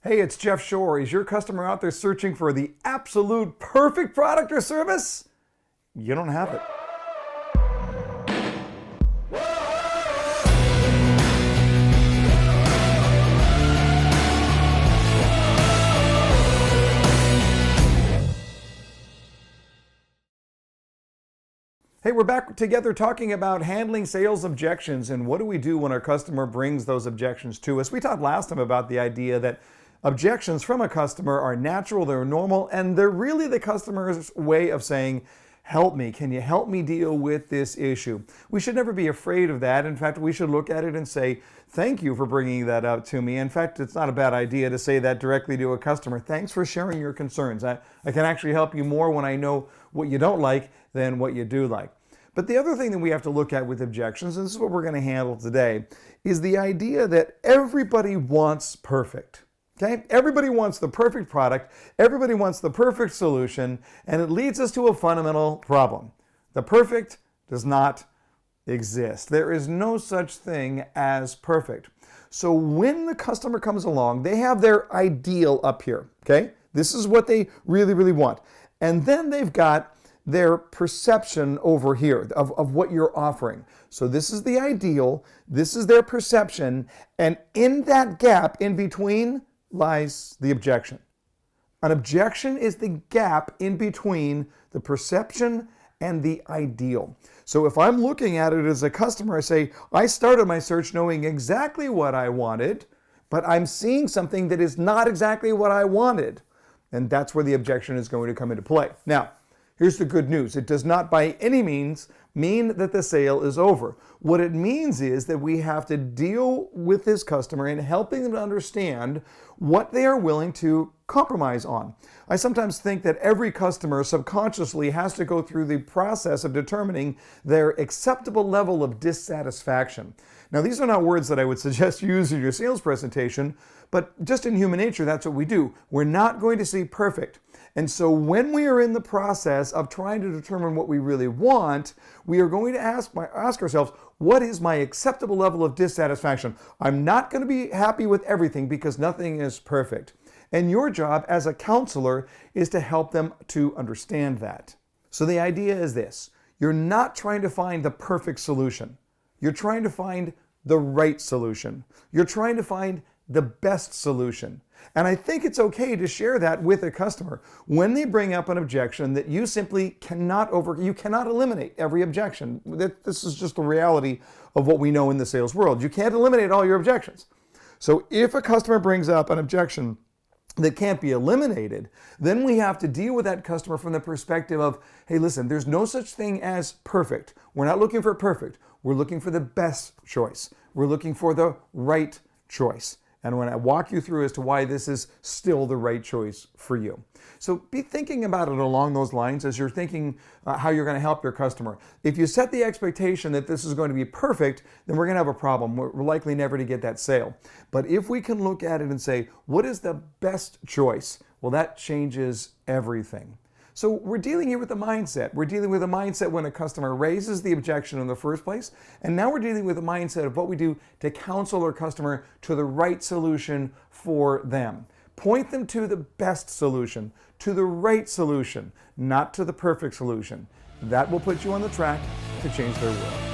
Hey, it's Jeff Shore. Is your customer out there searching for the absolute perfect product or service? You don't have it. Hey, we're back together talking about handling sales objections and what do we do when our customer brings those objections to us. We talked last time about the idea that objections from a customer are natural, they're normal, and they're really the customer's way of saying, help me, can you help me deal with this issue? We should never be afraid of that. In fact, we should look at it and say, thank you for bringing that up to me. In fact, it's not a bad idea to say that directly to a customer. Thanks for sharing your concerns. I can actually help you more when I know what you don't like than what you do like. But the other thing that we have to look at with objections, and this is what we're going to handle today, is the idea that everybody wants perfect. Okay? Everybody wants the perfect product, everybody wants the perfect solution, and it leads us to a fundamental problem. The perfect does not exist. There is no such thing as perfect. So when the customer comes along, they have their ideal up here. Okay? This is what they really, really want. And then they've got their perception over here of what you're offering. So this is the ideal, this is their perception, and in that gap in between lies the objection. An objection is the gap in between the perception and the ideal. So if I'm looking at it as a customer, I say, I started my search knowing exactly what I wanted, but I'm seeing something that is not exactly what I wanted. And that's where the objection is going to come into play. Now, here's the good news. It does not by any means mean that the sale is over. What it means is that we have to deal with this customer and helping them to understand what they are willing to compromise on. I sometimes think that every customer subconsciously has to go through the process of determining their acceptable level of dissatisfaction. Now, these are not words that I would suggest you use in your sales presentation, but just in human nature, that's what we do. We're not going to see perfect. And so when we are in the process of trying to determine what we really want, we are going to ask ourselves, what is my acceptable level of dissatisfaction? I'm not going to be happy with everything because nothing is perfect. And your job as a counselor is to help them to understand that. So the idea is this: you're not trying to find the perfect solution. You're trying to find the right solution. You're trying to find the best solution. And I think it's okay to share that with a customer when they bring up an objection that you simply cannot eliminate every objection. This is just the reality of what we know in the sales world. You can't eliminate all your objections. So if a customer brings up an objection that can't be eliminated, then we have to deal with that customer from the perspective of, hey, listen, there's no such thing as perfect. We're not looking for perfect. We're looking for the best choice. We're looking for the right choice. And when I walk you through as to why this is still the right choice for you. So be thinking about it along those lines as you're thinking how you're going to help your customer. If you set the expectation that this is going to be perfect, then we're going to have a problem. We're likely never to get that sale. But if we can look at it and say, what is the best choice? Well, that changes everything. So we're dealing here with the mindset. We're dealing with a mindset when a customer raises the objection in the first place. And now we're dealing with the mindset of what we do to counsel our customer to the right solution for them. Point them to the best solution, to the right solution, not to the perfect solution. That will put you on the track to change their world.